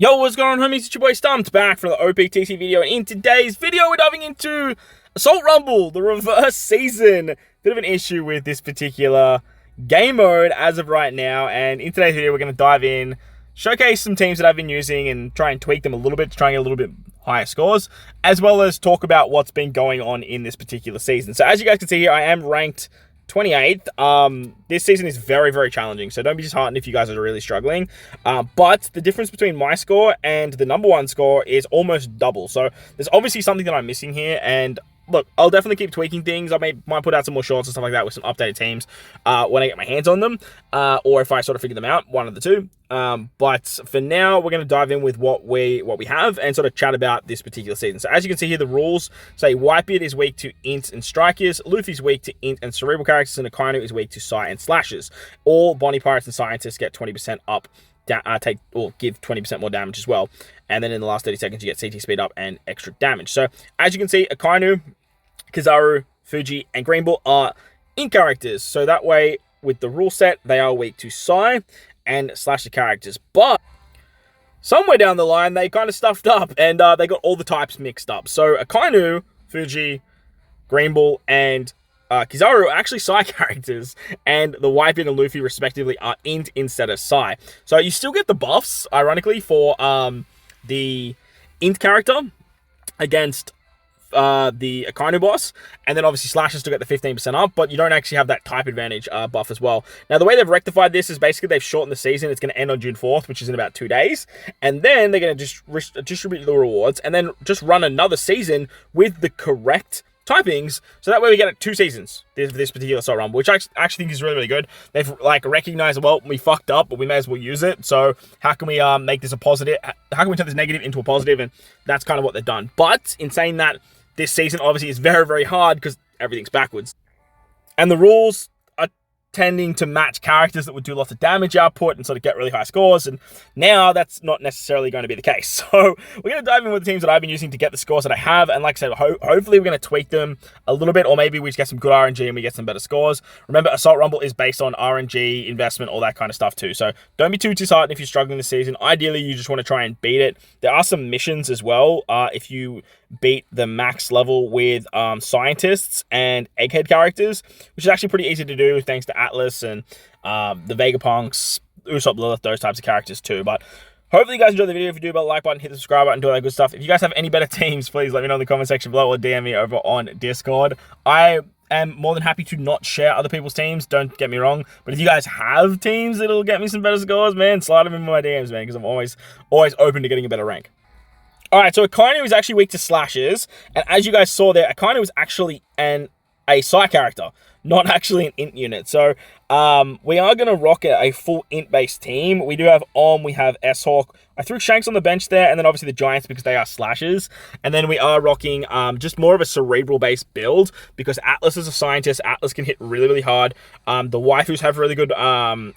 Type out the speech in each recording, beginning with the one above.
Yo, what's going on, homies? It's your boy Stumped back from the OPTC video, and in today's video, we're diving into Assault Rumble, the reverse season. Bit of an issue with this particular game mode as of right now, and in today's video, we're going to dive in, showcase some teams that I've been using, and try and tweak them a little bit to try and get a little bit higher scores, as well as talk about what's been going on in this particular season. So as you guys can see here, I am ranked 28th. This season is very, very challenging, so don't be disheartened if you guys are really struggling. But the difference between my score and the number one score is almost double. So there's obviously something that I'm missing here, and look, I'll definitely keep tweaking things. I might put out some more shorts and stuff like that with some updated teams when I get my hands on them, or if I sort of figure them out, one of the two. But for now, we're going to dive in with what we have and sort of chat about this particular season. So as you can see here, the rules say Whitebeard is weak to ints and strikers, Luffy's weak to int and cerebral characters, and Akainu is weak to psi and slashes. All Bonnie Pirates and Scientists get 20% up, give 20% more damage as well. And then in the last 30 seconds, you get CT speed up and extra damage. So as you can see, Akainu, Kizaru, Fuji, and Green Bull are int characters. So that way, with the rule set, they are weak to psi and slasher characters. But somewhere down the line, they kind of stuffed up, and they got all the types mixed up. So Akainu, Fuji, Green Bull, and Kizaru are actually psi characters, and the Whitebeard and Luffy, respectively, are int instead of psi. So you still get the buffs, ironically, for the int character against the Akainu boss, and then obviously Slashers still get the 15% up, but you don't actually have that type advantage buff as well. Now, the way they've rectified this is basically they've shortened the season. It's going to end on June 4th, which is in about 2 days, and then they're going to just distribute the rewards, and then just run another season with the correct typings, so that way we get 2 seasons this particular Assault Rumble, which I actually think is really, really good. They've like recognized, well, we fucked up, but we may as well use it. So how can we make this a positive? How can we turn this negative into a positive? And that's kind of what they've done. But in saying that, this season obviously is very, very hard because everything's backwards, and the rules are tending to match characters that would do lots of damage output and sort of get really high scores, and now that's not necessarily going to be the case. So we're going to dive in with the teams that I've been using to get the scores that I have, and like I said, hopefully we're going to tweak them a little bit, or maybe we just get some good RNG and we get some better scores. Remember, Assault Rumble is based on RNG, investment, all that kind of stuff too, so don't be too disheartened if you're struggling this season. Ideally, you just want to try and beat it. There are some missions as well, if you beat the max level with scientists and egghead characters, which is actually pretty easy to do thanks to Atlas and the Vegapunks, Usopp, Lilith, those types of characters too. But hopefully you guys enjoyed the video. If you do, about the like button, hit the subscribe button, do all that good stuff. If you guys have any better teams, please let me know in the comment section below, or DM me over on Discord. I am more than happy to not share other people's teams, don't get me wrong, but if you guys have teams that'll get me some better scores, man, slide them in my DMs, man, because I'm always open to getting a better rank. Alright, so Akainu is actually weak to slashes, and as you guys saw there, Akainu is actually a psi character, not actually an int unit. So we are going to rock a full int-based team. We do have we have S-Hawk. I threw Shanks on the bench there, and then obviously the Giants because they are slashers. And then we are rocking just more of a cerebral-based build because Atlas is a scientist. Atlas can hit really, really hard. The waifus have really good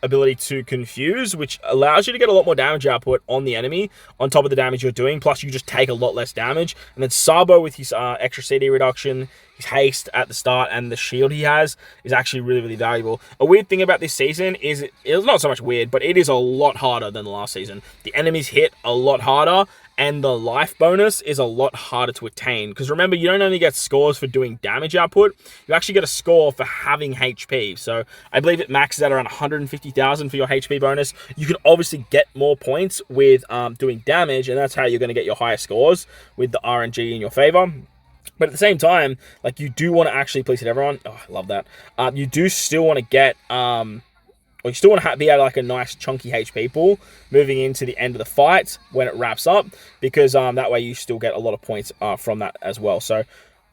ability to confuse, which allows you to get a lot more damage output on the enemy on top of the damage you're doing. Plus, you just take a lot less damage. And then Sabo with his extra CD reduction, his haste at the start, and the shield he has is actually really, really valuable. A weird thing about this season is it's not so much weird, but it is a lot harder than the last season. The enemies hit a lot harder, and the life bonus is a lot harder to attain. Because remember, you don't only get scores for doing damage output, you actually get a score for having HP. So I believe it maxes out around 150,000 for your HP bonus. You can obviously get more points with doing damage, and that's how you're going to get your higher scores with the RNG in your favor. But at the same time, like, you do want to actually, please hit everyone. Oh, I love that. You do still want to get, or you still want to be at like a nice chunky HP pool moving into the end of the fight when it wraps up, because that way you still get a lot of points from that as well. So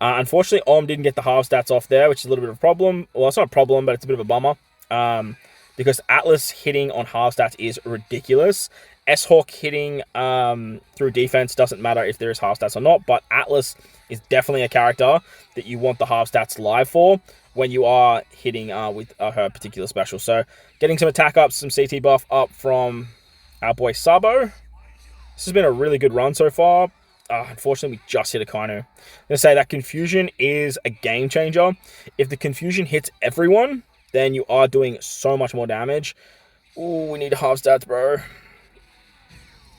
unfortunately, didn't get the half stats off there, which is a little bit of a problem. Well, it's not a problem, but it's a bit of a bummer because Atlas hitting on half stats is ridiculous. S-Hawk hitting through defense doesn't matter if there is half stats or not, but Atlas is definitely a character that you want the half stats live for when you are hitting with her particular special. So getting some attack ups, some CT buff up from our boy Sabo. This has been a really good run so far. Unfortunately, we just hit Akainu. I'm going to say that confusion is a game changer. If the confusion hits everyone, then you are doing so much more damage. Ooh, we need half stats, bro.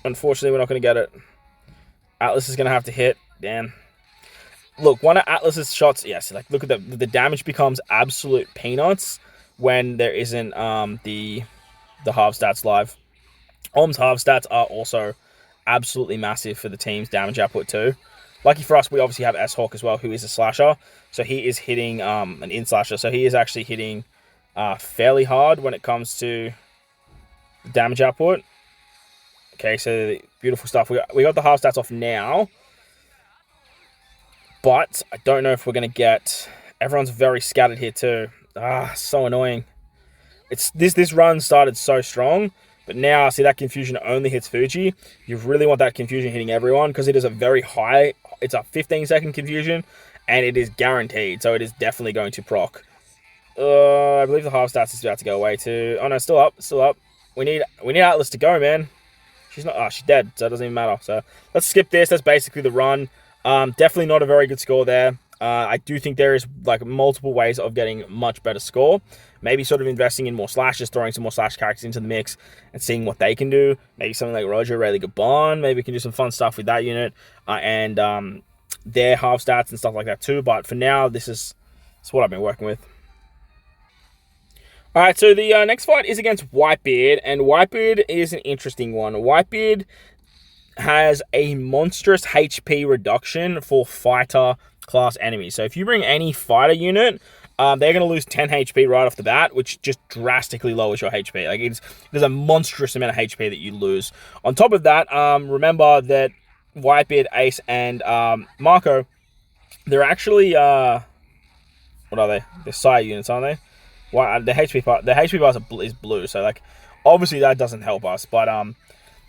Unfortunately, we're not going to get it. Atlas is going to have to hit. Damn. Look, one of Atlas's shots, yes, like look at the damage becomes absolute peanuts when there isn't the half stats live. Om's half stats are also absolutely massive for the team's damage output too. Lucky for us, we obviously have S-Hawk as well, who is a slasher. So he is hitting an in-slasher. So he is actually hitting fairly hard when it comes to damage output. Okay, so beautiful stuff. We got the half stats off now. But I don't know if we're going to get... Everyone's very scattered here too. So annoying. This run started so strong. But now, see, that confusion only hits Fuji. You really want that confusion hitting everyone because it is a very high... It's a 15-second confusion. And it is guaranteed. So it is definitely going to proc. I believe the half stats is about to go away too. Oh no, still up. Still up. We need Atlas to go, man. She's not... she's dead. So it doesn't even matter. So let's skip this. That's basically the run. Definitely not a very good score there. I do think there is like multiple ways of getting much better score. Maybe sort of investing in more slashes, throwing some more slash characters into the mix and seeing what they can do. Maybe something like Roger, Rayleigh Gabon. Maybe we can do some fun stuff with that unit and their half stats and stuff like that too. But for now, this is what I've been working with. All right, so the next fight is against Whitebeard, and Whitebeard is an interesting one. Whitebeard has a monstrous HP reduction for fighter class enemies. So if you bring any fighter unit, they're going to lose 10 HP right off the bat, which just drastically lowers your HP. Like there's a monstrous amount of HP that you lose. On top of that, remember that Whitebeard, Ace, and Marco, they're actually what are they? They're Sire units, aren't they? The HP bar is blue, so like obviously that doesn't help us, but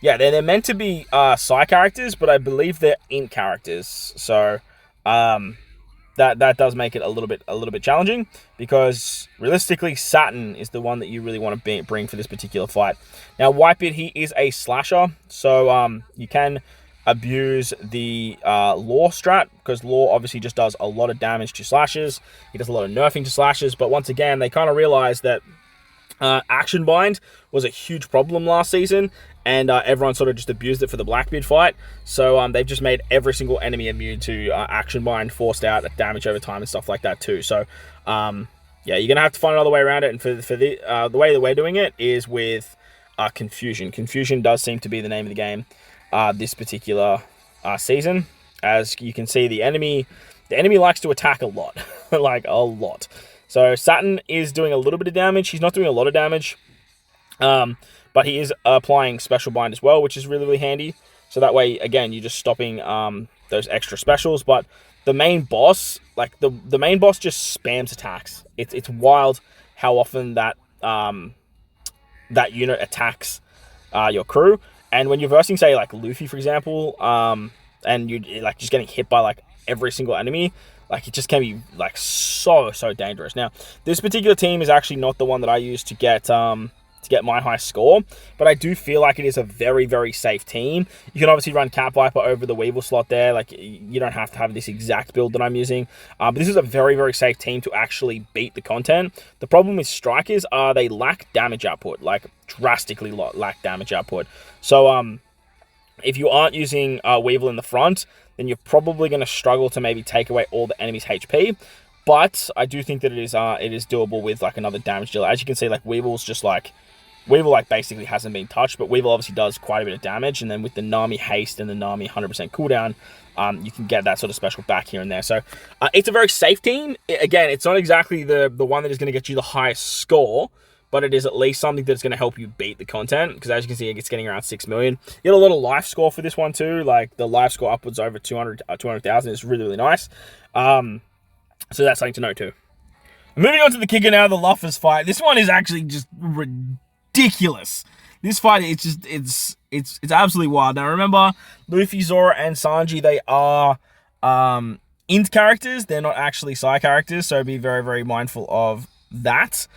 yeah, they're meant to be side characters, but I believe they're int characters. So that does make it a little bit challenging because realistically, Saturn is the one that you really want to bring for this particular fight. Now, Whitebeard, he is a slasher, so you can abuse the Law strat because Law obviously just does a lot of damage to slashes. He does a lot of nerfing to slashes, but once again, they kind of realized that Action Bind was a huge problem last season, and everyone sort of just abused it for the Blackbeard fight. So they've just made every single enemy immune to Action Bind, forced out damage over time and stuff like that too. So yeah, you're gonna have to find another way around it. And for the way that we're doing it is with Confusion. Confusion does seem to be the name of the game this particular season. As you can see, the enemy likes to attack a lot, like a lot. So Saturn is doing a little bit of damage. He's not doing a lot of damage, but he is applying Special Bind as well, which is really, really handy. So that way, again, you're just stopping those extra specials. But the main boss, like the main boss just spams attacks. It's wild how often that that unit attacks your crew. And when you're versing, say, like Luffy, for example, and you're like just getting hit by like every single enemy, like it just can be like so dangerous. Now, this particular team is actually not the one that I use to get my high score, but I do feel like it is a very, very safe team. You can obviously run Cat Viper over the Weevil slot there. Like you don't have to have this exact build that I'm using, but this is a very, very safe team to actually beat the content. The problem with Strikers are they lack damage output, like drastically lack damage output. So if you aren't using Weevil in the front, then you're probably going to struggle to maybe take away all the enemy's HP. But I do think that it is doable with like another damage dealer. As you can see, like Weevil basically hasn't been touched, but Weevil obviously does quite a bit of damage. And then with the Nami haste and the Nami 100% cooldown, you can get that sort of special back here and there. So it's a very safe team. Again, it's not exactly the one that is going to get you the highest score, but it is at least something that's going to help you beat the content, because as you can see, it's getting around 6 million. You get a lot of life score for this one too, like the life score upwards over 200,000 is really, really nice. So that's something to know too. Moving on to the kicker now, the Luffers fight. This one is actually just ridiculous. This fight, it's absolutely wild. Now remember, Luffy, Zoro, and Sanji, they are int characters. They're not actually side characters, so be very, very mindful of that.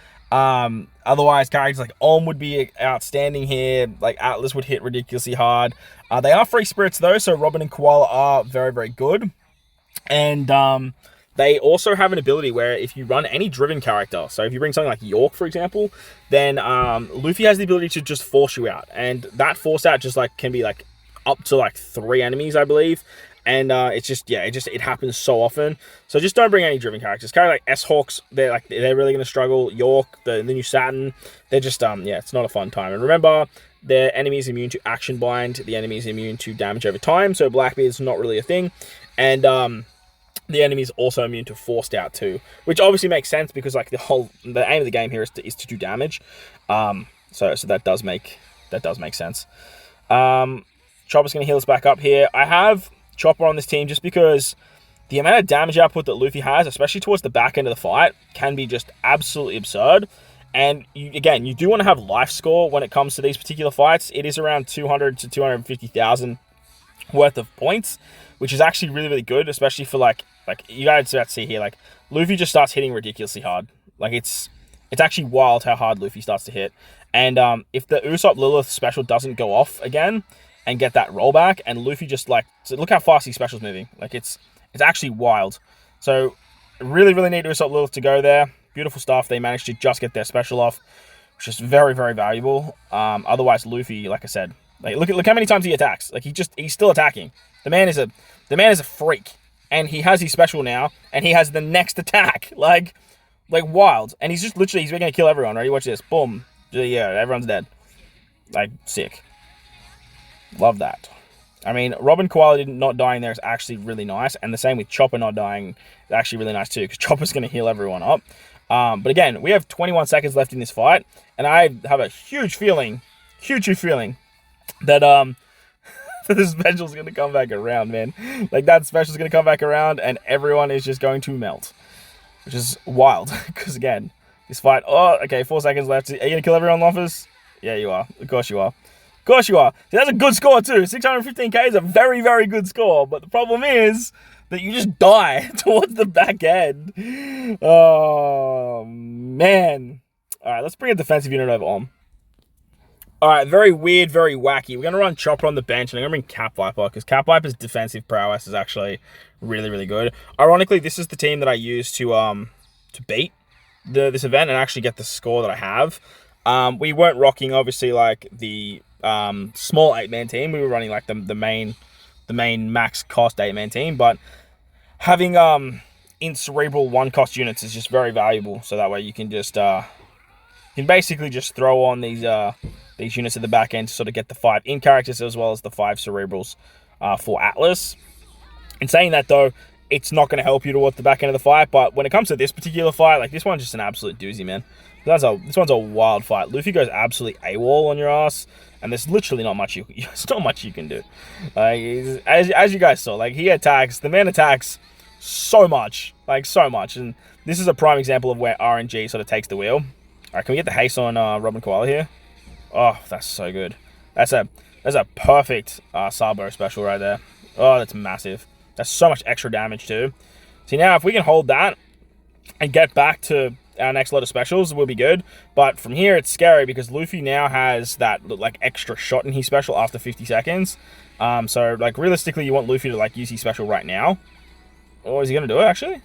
Otherwise, characters like Om would be outstanding here. Like Atlas would hit ridiculously hard. They are free spirits though, so Robin and Koala are very, very good. And they also have an ability where if you run any driven character, so if you bring something like York, for example, then Luffy has the ability to just force you out. And that force out just like can be like up to like 3 enemies, I believe. And it's just, yeah, it happens so often. So just don't bring any driven characters. Characters like S-Hawks, they're really going to struggle. York, the new Saturn, they're just, yeah, it's not a fun time. And remember, their enemy is immune to action bind. The enemy is immune to damage over time. So Blackbeard's not really a thing. And the enemy is also immune to forced out too, which obviously makes sense because like the aim of the game here is to do damage. So that does make sense. Chopper's going to heal us back up here. I have Chopper on this team just because the amount of damage output that Luffy has, especially towards the back end of the fight, can be just absolutely absurd. And you do want to have life score when it comes to these particular fights. It is around 200 to 250,000 worth of points, which is actually really, really good, especially for like you guys about to see here, like Luffy just starts hitting ridiculously hard. Like it's actually wild how hard Luffy starts to hit. And if the Usopp Lilith special doesn't go off again and get that rollback, and Luffy just like, so look how fast his special's moving. Like it's actually wild. So really, really need Usopp Lilith to go there. Beautiful stuff. They managed to just get their special off, which is very, very valuable. Otherwise, Luffy, like I said, like look how many times he attacks. Like he's still attacking. The man is a freak, and he has his special now, and he has the next attack. Like wild, and he's just literally he's gonna kill everyone. Ready? Watch this. Boom. Yeah, everyone's dead. Like sick. Love that. I mean, Robin Koala not dying there is actually really nice, and the same with Chopper not dying is actually really nice too, because Chopper's gonna heal everyone up. But again, we have 21 seconds left in this fight, and I have a huge feeling that the special's gonna come back around, man. Like that special's gonna come back around, and everyone is just going to melt, which is wild. Because again, this fight. Oh, okay, 4 seconds left. Are you gonna kill everyone, Luffy? Yeah, you are. Of course you are. Of course you are. See, that's a good score too. 615k is a very, very good score. But the problem is that you just die towards the back end. Oh, man. All right, let's bring a defensive unit over on. All right, very weird, very wacky. We're going to run Chopper on the bench, and I'm going to bring Cap Viper, because Cap Viper's defensive prowess is actually really, really good. Ironically, this is the team that I used to beat this event and actually get the score that I have. We weren't rocking, obviously, like the small 8-man team. We were running like the main max cost 8-man team, but having in cerebral 1-cost units is just very valuable. So that way you can just basically just throw on these units at the back end to sort of get the 5 in characters as well as the 5 cerebrals for Atlas. In saying that though, it's not going to help you towards the back end of the fight, but when it comes to this particular fight, like this one's just an absolute doozy, man. This one's a wild fight. Luffy goes absolutely AWOL on your ass, and there's literally not much you can do. As you guys saw, like the man attacks so much, and this is a prime example of where RNG sort of takes the wheel. All right, can we get the haste on Robin Koala here? Oh, that's so good. That's a perfect Sabo special right there. Oh, that's massive. That's so much extra damage too. See, now if we can hold that and get back to our next lot of specials, will be good. But from here, it's scary because Luffy now has that like extra shot in his special after 50 seconds. So like realistically, you want Luffy to like use his special right now. Or is he gonna do it actually?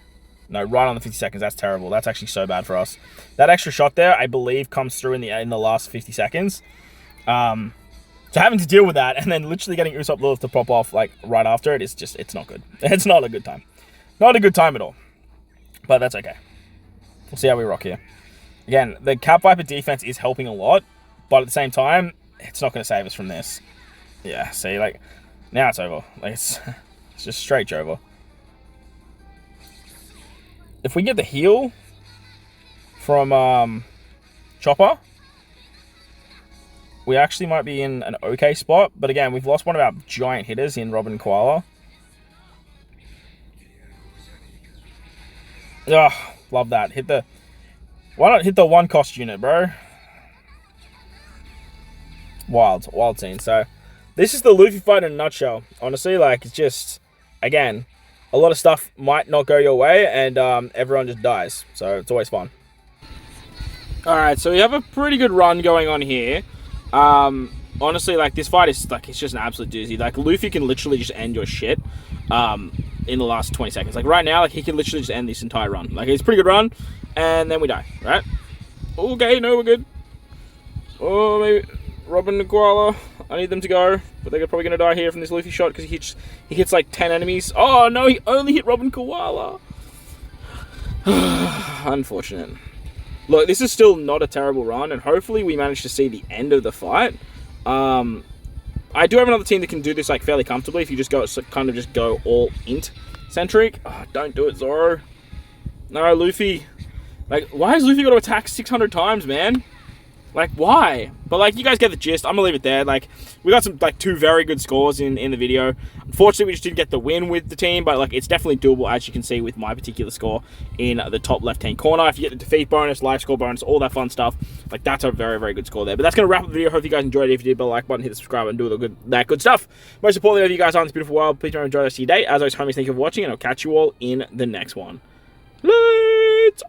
No, right on the 50 seconds. That's terrible. That's actually so bad for us. That extra shot there, I believe, comes through in the last 50 seconds. So having to deal with that and then literally getting Usopp Lilith to pop off like right after it is just, it's not good. It's not a good time. Not a good time at all. But that's okay. We'll see how we rock here. Again, the Cap Viper defense is helping a lot, but at the same time, it's not going to save us from this. Yeah, see, like, now it's over. Like, it's just straight over. If we get the heal from Chopper, we actually might be in an okay spot. But again, we've lost one of our giant hitters in Robin Koala. Ugh, love that. Why not hit the 1-cost unit, bro? Wild scene. So, this is the Luffy fight in a nutshell. Honestly, like, it's just, again, a lot of stuff might not go your way, and everyone just dies. So, it's always fun. Alright, so we have a pretty good run going on here. Honestly, like, this fight is, like, it's just an absolute doozy. Like, Luffy can literally just end your shit. in the last 20 seconds. Like right now, like he could literally just end this entire run. Like it's a pretty good run, and then we die, right? Okay, no, we're good. Oh, maybe Robin and Koala. I need them to go, but they're probably going to die here from this Luffy shot because he hits like 10 enemies. Oh no, he only hit Robin Koala. Unfortunate. Look, this is still not a terrible run, and hopefully we manage to see the end of the fight. I do have another team that can do this like fairly comfortably if you just go just go all int centric. Oh, don't do it, Zoro. No, Luffy. Like, why has Luffy got to attack 600 times, man? Like, why? But, like, you guys get the gist. I'm going to leave it there. Like, we got some, like, 2 very good scores in the video. Unfortunately, we just didn't get the win with the team, but, like, it's definitely doable, as you can see with my particular score in the top left-hand corner. If you get the defeat bonus, life score bonus, all that fun stuff, like, that's a very, very good score there. But that's going to wrap up the video. Hope you guys enjoyed it. If you did, hit the like button, hit the subscribe button, do all that good stuff. Most importantly, if you guys are in this beautiful world, please enjoy the rest of your day. As always, homies, thank you for watching, and I'll catch you all in the next one. Let's